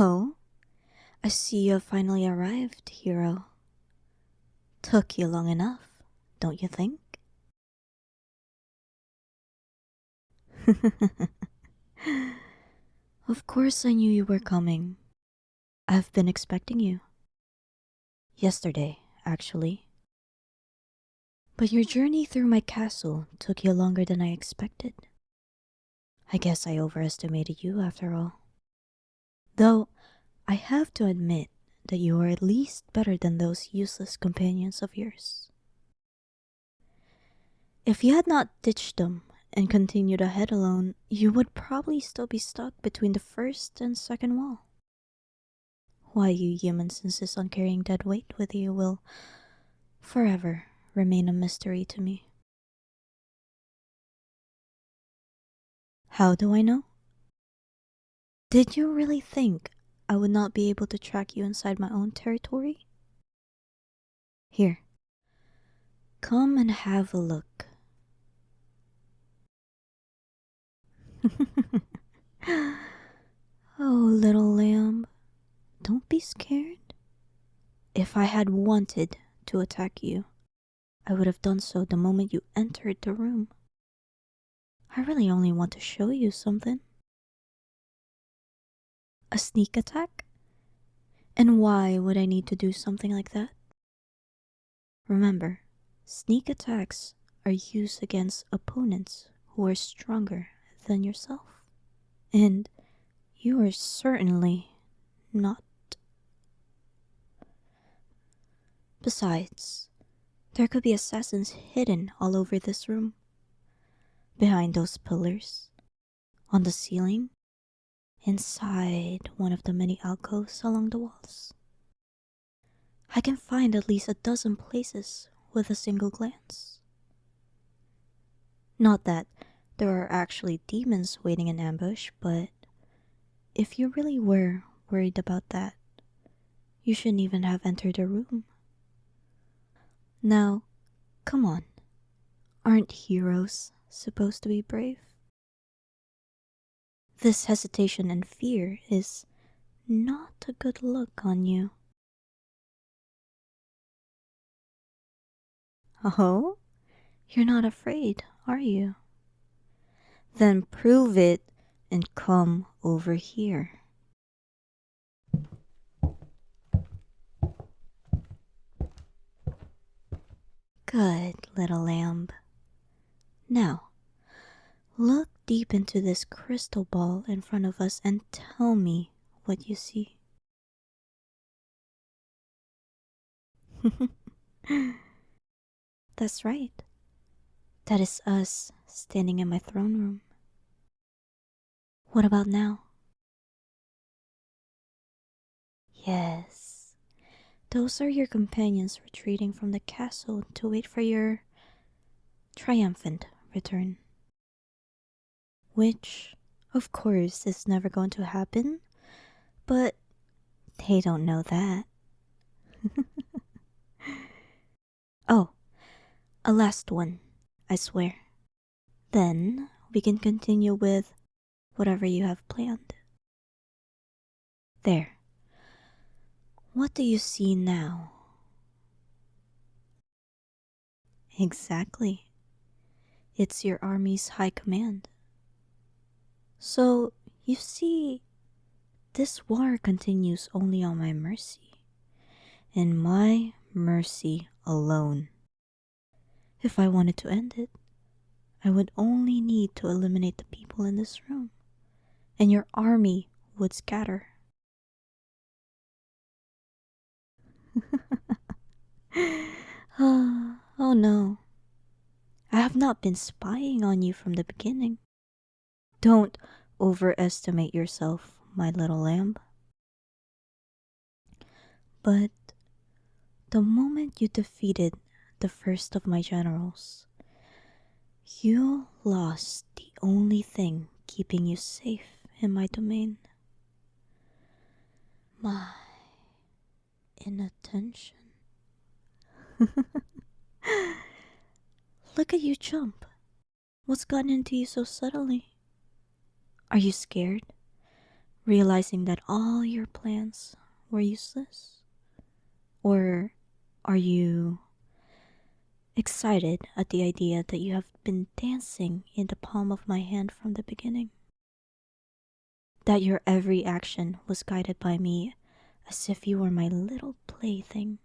Oh, I see you have finally arrived, hero. Took you long enough, don't you think? Of course I knew you were coming. I've been expecting you. Yesterday, actually. But your journey through my castle took you longer than I expected. I guess I overestimated you after all. Though, I have to admit that you are at least better than those useless companions of yours. If you had not ditched them and continued ahead alone, you would probably still be stuck between the first and second wall. Why you humans insist on carrying dead weight with you will forever remain a mystery to me. How do I know? Did you really think I would not be able to track you inside my own territory? Here, come and have a look. Oh, little lamb, don't be scared. If I had wanted to attack you, I would have done so the moment you entered the room. I really only want to show you something. A sneak attack? And why would I need to do something like that? Remember, sneak attacks are used against opponents who are stronger than yourself. And you are certainly not. Besides, there could be assassins hidden all over this room. Behind those pillars, on the ceiling, inside one of the many alcoves along the walls. I can find at least a dozen places with a single glance. Not that there are actually demons waiting in ambush, but if you really were worried about that, you shouldn't even have entered the room. Now, come on. Aren't heroes supposed to be brave? This hesitation and fear is not a good look on you. Oh? You're not afraid, are you? Then prove it and come over here. Good little lamb. Now, look deep into this crystal ball in front of us and tell me what you see. That's right. That is us standing in my throne room. What about now? Yes, those are your companions retreating from the castle to wait for your triumphant return. Which, of course, is never going to happen, but they don't know that. Oh, a last one, I swear. Then we can continue with whatever you have planned. There. What do you see now? Exactly. It's your army's high command. So, you see, this war continues only on my mercy, and my mercy alone. If I wanted to end it, I would only need to eliminate the people in this room, and your army would scatter. Oh no. I have not been spying on you from the beginning. Don't overestimate yourself, my little lamb. But the moment you defeated the first of my generals, you lost the only thing keeping you safe in my domain. My inattention. Look at you jump. What's gotten into you so suddenly? Are you scared? realizing that all your plans were useless? Or are you excited at the idea that you have been dancing in the palm of my hand from the beginning? That your every action was guided by me as if you were my little plaything?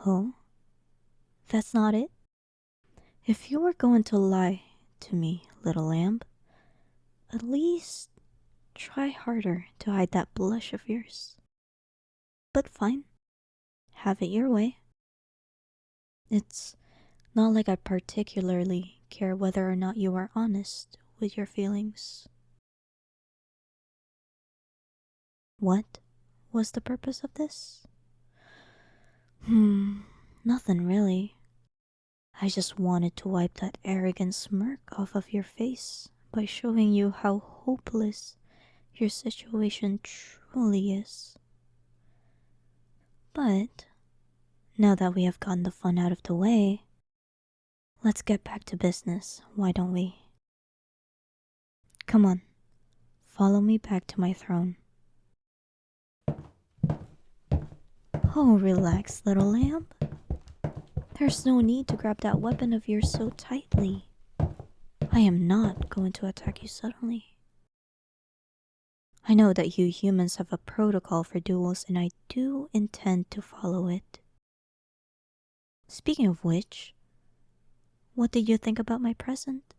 Oh, that's not it? If you were going to lie to me, little lamb, at least try harder to hide that blush of yours. But fine, have it your way. It's not like I particularly care whether or not you are honest with your feelings. What was the purpose of this? Nothing really. I just wanted to wipe that arrogant smirk off of your face by showing you how hopeless your situation truly is. But now that we have gotten the fun out of the way, let's get back to business, why don't we? Come on, follow me back to my throne. Oh, relax, little lamb. There's no need to grab that weapon of yours so tightly. I am not going to attack you suddenly. I know that you humans have a protocol for duels, and I do intend to follow it. Speaking of which, what did you think about my present?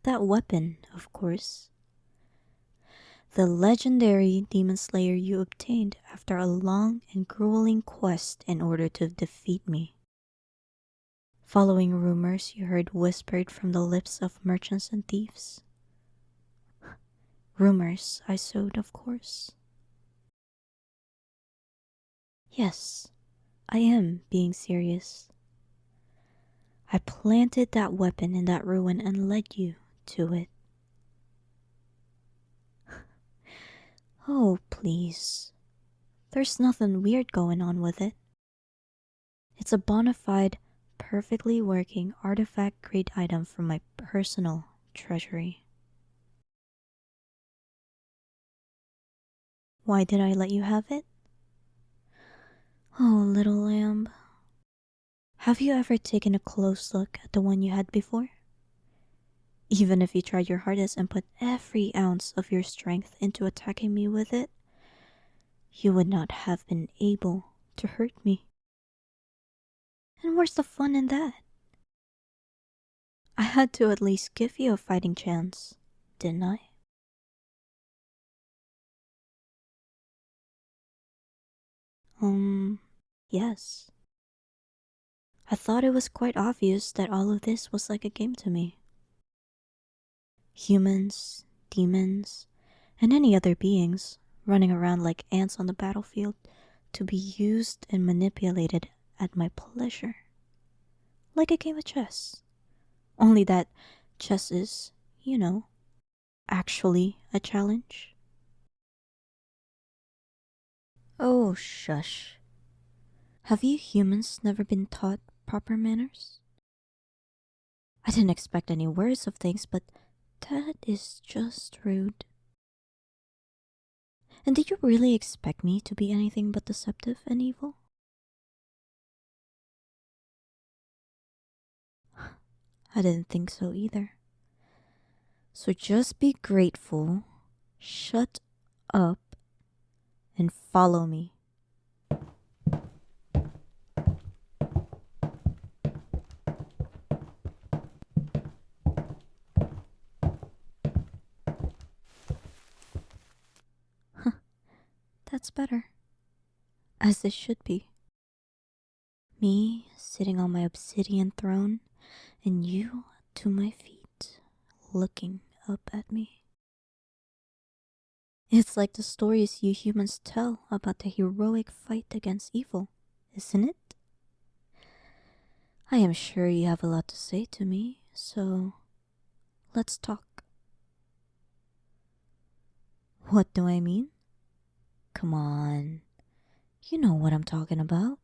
That weapon, of course. The legendary demon slayer you obtained after a long and grueling quest in order to defeat me. Following rumors you heard whispered from the lips of merchants and thieves. Rumors I sowed, of course. Yes, I am being serious. I planted that weapon in that ruin and led you to it. Oh, please. There's nothing weird going on with it. It's a bona fide, perfectly working artifact-grade item from my personal treasury. Why did I let you have it? Oh, little lamb. Have you ever taken a close look at the one you had before? Even if you tried your hardest and put every ounce of your strength into attacking me with it, you would not have been able to hurt me. And where's the fun in that? I had to at least give you a fighting chance, didn't I? Yes. I thought it was quite obvious that all of this was like a game to me. Humans, demons, and any other beings running around like ants on the battlefield to be used and manipulated at my pleasure. Like a game of chess. Only that chess is, actually a challenge. Oh, shush. Have you humans never been taught proper manners? I didn't expect any worse of things, but that is just rude. And did you really expect me to be anything but deceptive and evil? I didn't think so either. So just be grateful, shut up, and follow me. That's better. As it should be. Me sitting on my obsidian throne, and you to my feet, looking up at me. It's like the stories you humans tell about the heroic fight against evil, isn't it? I am sure you have a lot to say to me, so let's talk. What do I mean? Come on, you know what I'm talking about.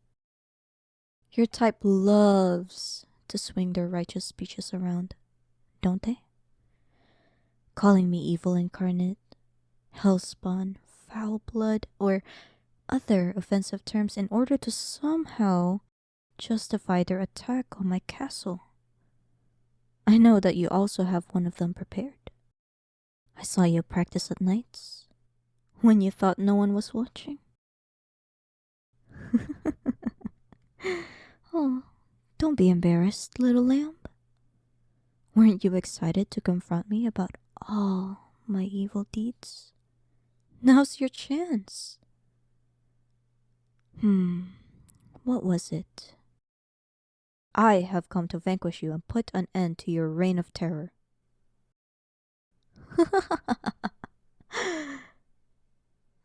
Your type loves to swing their righteous speeches around, don't they? Calling me evil incarnate, hellspawn, foul blood, or other offensive terms in order to somehow justify their attack on my castle. I know that you also have one of them prepared. I saw you practice at nights, when you thought no one was watching. Oh, don't be embarrassed, little lamb. Weren't you excited to confront me about all my evil deeds? Now's your chance. What was it? I have come to vanquish you and put an end to your reign of terror.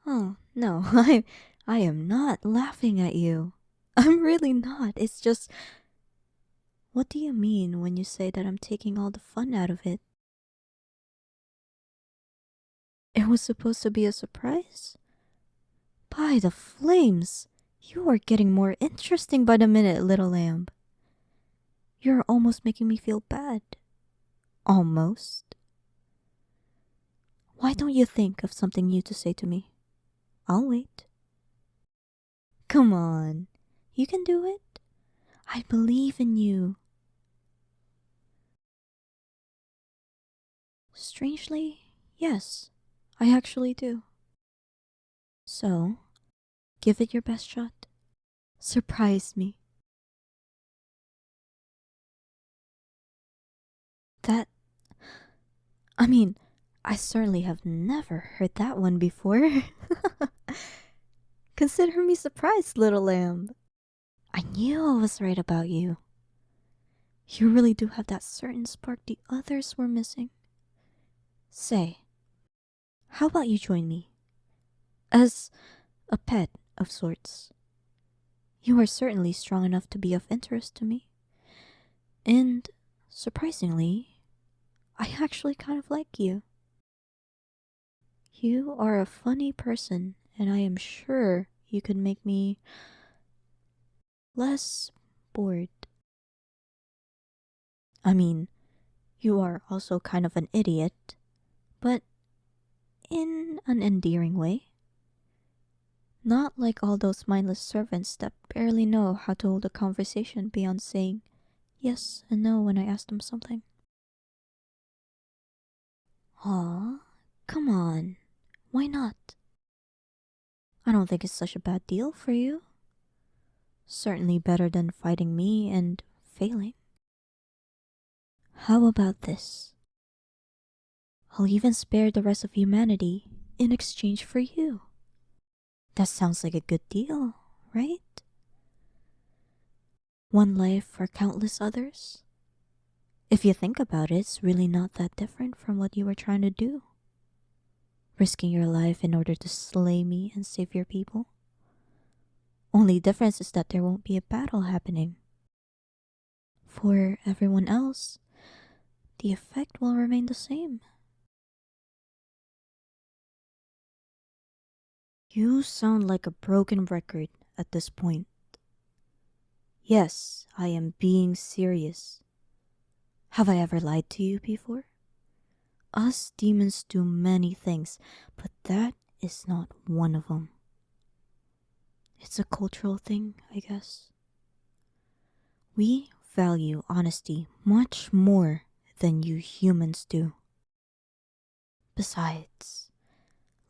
Oh, no, I am not laughing at you. I'm really not. It's just... What do you mean when you say that I'm taking all the fun out of it? It was supposed to be a surprise? By the flames! You are getting more interesting by the minute, little lamb. You're almost making me feel bad. Almost. Why don't you think of something new to say to me? I'll wait. Come on. You can do it. I believe in you. Strangely, yes, I actually do. So, give it your best shot. Surprise me. I certainly have never heard that one before. Consider me surprised, little lamb. I knew I was right about you. You really do have that certain spark the others were missing. Say, how about you join me? As a pet of sorts. You are certainly strong enough to be of interest to me. And, surprisingly, I actually kind of like you. You are a funny person, and I am sure you could make me less bored. I mean, you are also kind of an idiot, but in an endearing way. Not like all those mindless servants that barely know how to hold a conversation beyond saying yes and no when I ask them something. Aw, come on. Why not? I don't think it's such a bad deal for you. Certainly better than fighting me and failing. How about this? I'll even spare the rest of humanity in exchange for you. That sounds like a good deal, right? One life for countless others? If you think about it, it's really not that different from what you were trying to do. Risking your life in order to slay me and save your people. Only difference is that there won't be a battle happening. For everyone else, the effect will remain the same. You sound like a broken record at this point. Yes, I am being serious. Have I ever lied to you before? Us demons do many things, but that is not one of them. It's a cultural thing, I guess. We value honesty much more than you humans do. Besides,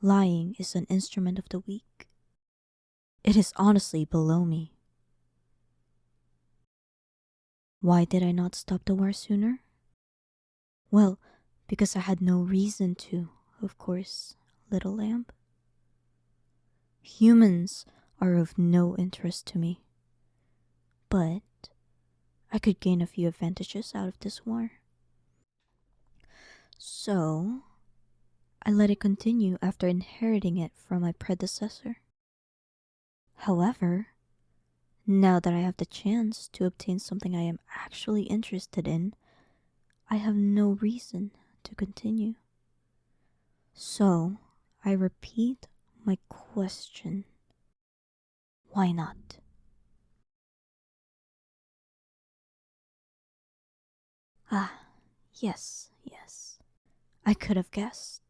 lying is an instrument of the weak. It is honestly below me. Why did I not stop the war sooner? Well, because I had no reason to, of course, little lamb. Humans are of no interest to me. But I could gain a few advantages out of this war. So, I let it continue after inheriting it from my predecessor. However, now that I have the chance to obtain something I am actually interested in, I have no reason to continue. So, I repeat my question. Why not? Ah, yes. I could have guessed.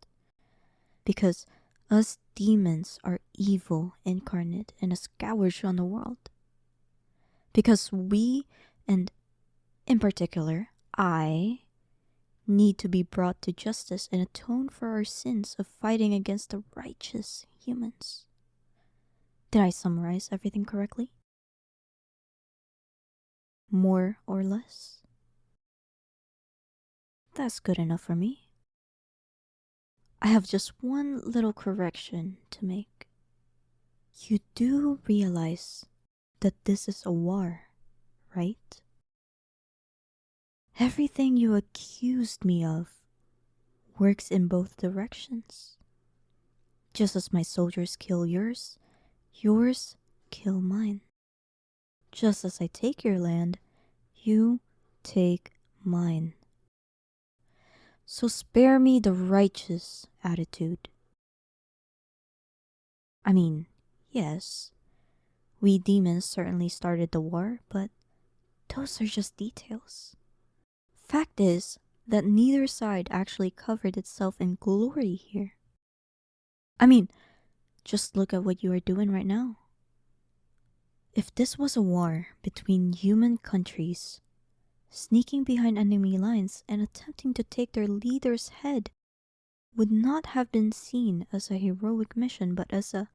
Because us demons are evil incarnate and a scourge on the world. Because we, and in particular, I, need to be brought to justice and atone for our sins of fighting against the righteous humans. Did I summarize everything correctly? More or less? That's good enough for me. I have just one little correction to make. You do realize that this is a war, right? Everything you accused me of works in both directions. Just as my soldiers kill yours, yours kill mine. Just as I take your land, you take mine. So spare me the righteous attitude. I mean, yes, we demons certainly started the war, but those are just details. Fact is that neither side actually covered itself in glory here. I mean, just look at what you are doing right now. If this was a war between human countries, sneaking behind enemy lines and attempting to take their leader's head would not have been seen as a heroic mission but as a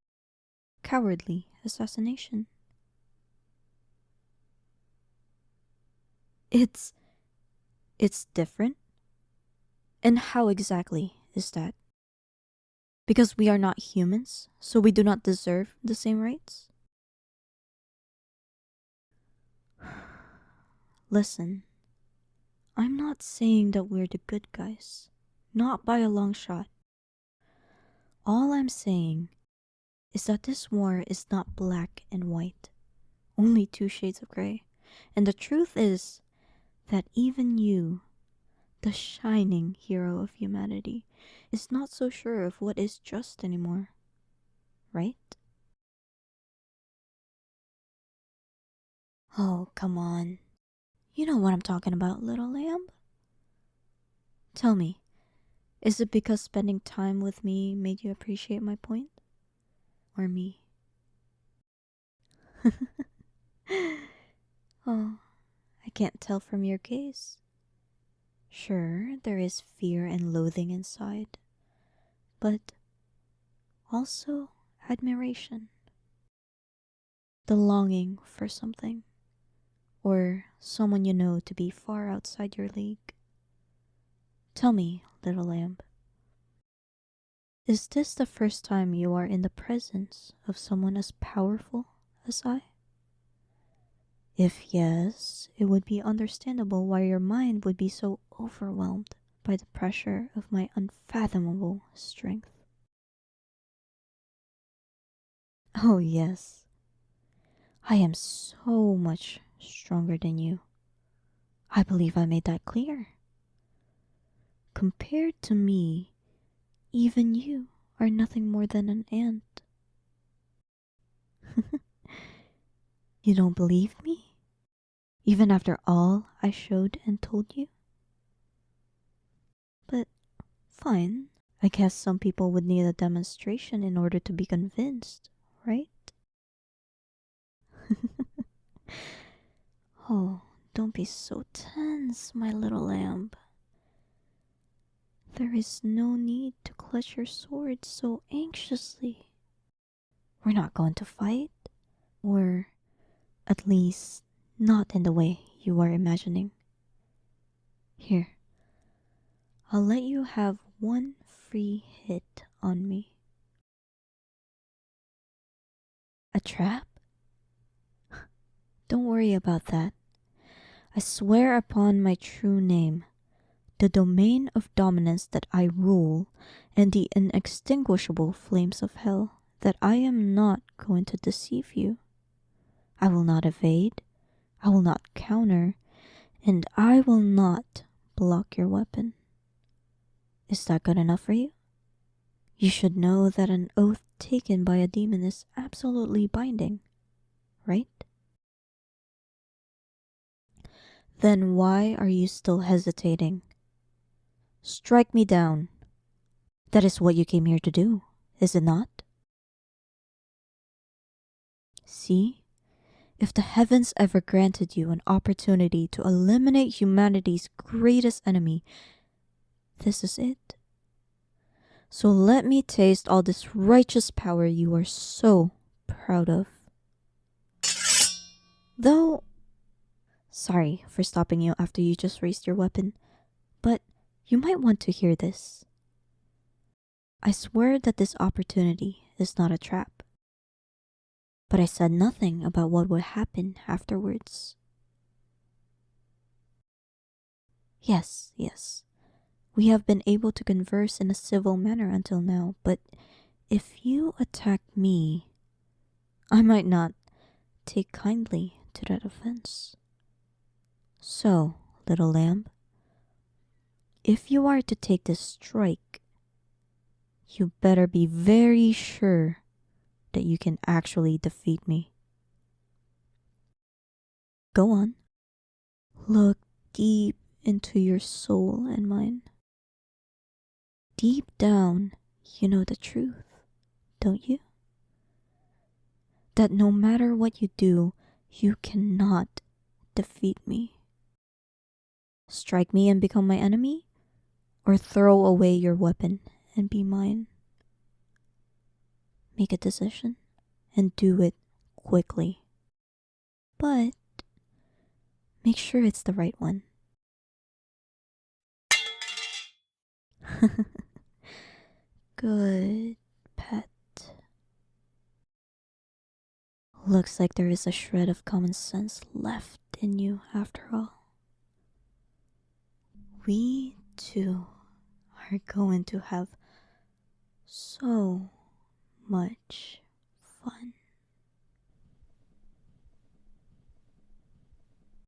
cowardly assassination. It's different? And how exactly is that? Because we are not humans, so we do not deserve the same rights? Listen, I'm not saying that we're the good guys. Not by a long shot. All I'm saying is that this war is not black and white, only two shades of gray. And the truth is that even you, the shining hero of humanity, is not so sure of what is just anymore, right? Oh, come on. You know what I'm talking about, little lamb. Tell me, is it because spending time with me made you appreciate my point? Or me? Oh, I can't tell from your gaze. Sure, there is fear and loathing inside, but also admiration. The longing for something, or someone you know to be far outside your league. Tell me, little lamb, is this the first time you are in the presence of someone as powerful as I? If yes, it would be understandable why your mind would be so overwhelmed by the pressure of my unfathomable strength. Oh yes, I am so much stronger than you. I believe I made that clear. Compared to me, even you are nothing more than an ant. You don't believe me? Even after all I showed and told you? But fine, I guess some people would need a demonstration in order to be convinced, right? Oh, don't be so tense, my little lamb. There is no need to clutch your sword so anxiously. We're not going to fight, or at least not in the way you are imagining. Here, I'll let you have one free hit on me. A trap? Don't worry about that. I swear upon my true name, the domain of dominance that I rule, and the inextinguishable flames of hell, that I am not going to deceive you. I will not evade, I will not counter, and I will not block your weapon. Is that good enough for you? You should know that an oath taken by a demon is absolutely binding, right? Then why are you still hesitating? Strike me down. That is what you came here to do, is it not? See? If the heavens ever granted you an opportunity to eliminate humanity's greatest enemy, this is it. So let me taste all this righteous power you are so proud of. Though, sorry for stopping you after you just raised your weapon, but you might want to hear this. I swear that this opportunity is not a trap. But I said nothing about what would happen afterwards. Yes, we have been able to converse in a civil manner until now, but if you attack me, I might not take kindly to that offense. So, little lamb, if you are to take this strike, you better be very sure that you can actually defeat me. Go on. Look deep into your soul and mine. Deep down, you know the truth, don't you? That no matter what you do, you cannot defeat me. Strike me and become my enemy, or throw away your weapon and be mine. Make a decision and do it quickly. But make sure it's the right one. Good pet. Looks like there is a shred of common sense left in you after all. We two are going to have so much fun.